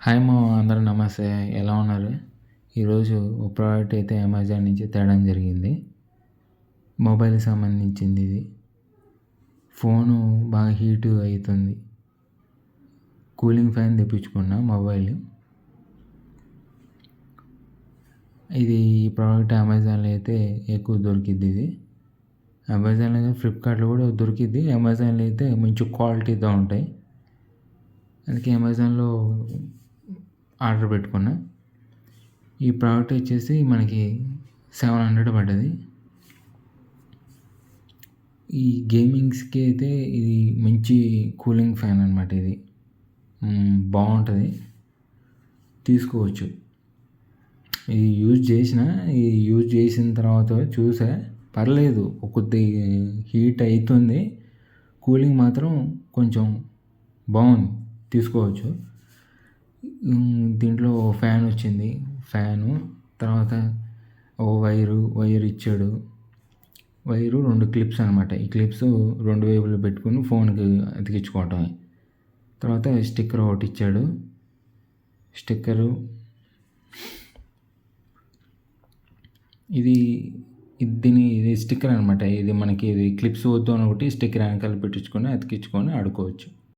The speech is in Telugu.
హాయ్ మామ, అందరూ నమస్తే. ఎలా ఉన్నారు? ఈరోజు ఒక ప్రోడక్ట్ అయితే అమెజాన్ నుంచి తేవడం జరిగింది. మొబైల్‌కి సంబంధించింది ఇది. ఫోను బాగా హీటు అవుతుంది. కూలింగ్ ఫ్యాన్ తెప్పించుకున్నా మొబైల్. ఇది ఈ ప్రోడక్ట్ అమెజాన్‌లో అయితే ఎక్కువ దొరికిద్ది ఇది. అమెజాన్‌లో అయితే ఫ్లిప్‌కార్ట్‌లో కూడా దొరికిద్ది. అమెజాన్‌లో అయితే మంచి క్వాలిటీతో ఉంటాయి. అందుకే అమెజాన్‌లో ఆర్డర్ పెట్టుకున్నా. ఈ ప్రోడక్ట్ వచ్చేసి మనకి 700 పడ్డది. ఈ గేమింగ్స్‌కి అయితే ఇది మంచి కూలింగ్ ఫ్యాన్ అనమాట ఇది. బాగుంటుంది, తీసుకోవచ్చు. ఇది యూజ్ చేసిన తర్వాత చూసా, పర్లేదు, కొద్ది హీట్ అవుతుంది, కూలింగ్ మాత్రం కొంచెం బాగుంది, తీసుకోవచ్చు. దీంట్లో ఫ్యాన్ వచ్చింది, తర్వాత ఓ వైర్ ఇచ్చాడు. వైరు 2 క్లిప్స్ అనమాట. ఈ క్లిప్స్ 2 వైపులు పెట్టుకుని ఫోన్కి అతికించుకోవటమే. తర్వాత స్టిక్కర్ ఒకటి ఇచ్చాడు. ఇది స్టిక్కర్ అనమాట. ఇది మనకి క్లిప్స్ వద్దు అని ఒకటి స్టిక్కర్ వెనకాల పెట్టించుకొని అతికించుకొని ఆడుకోవచ్చు.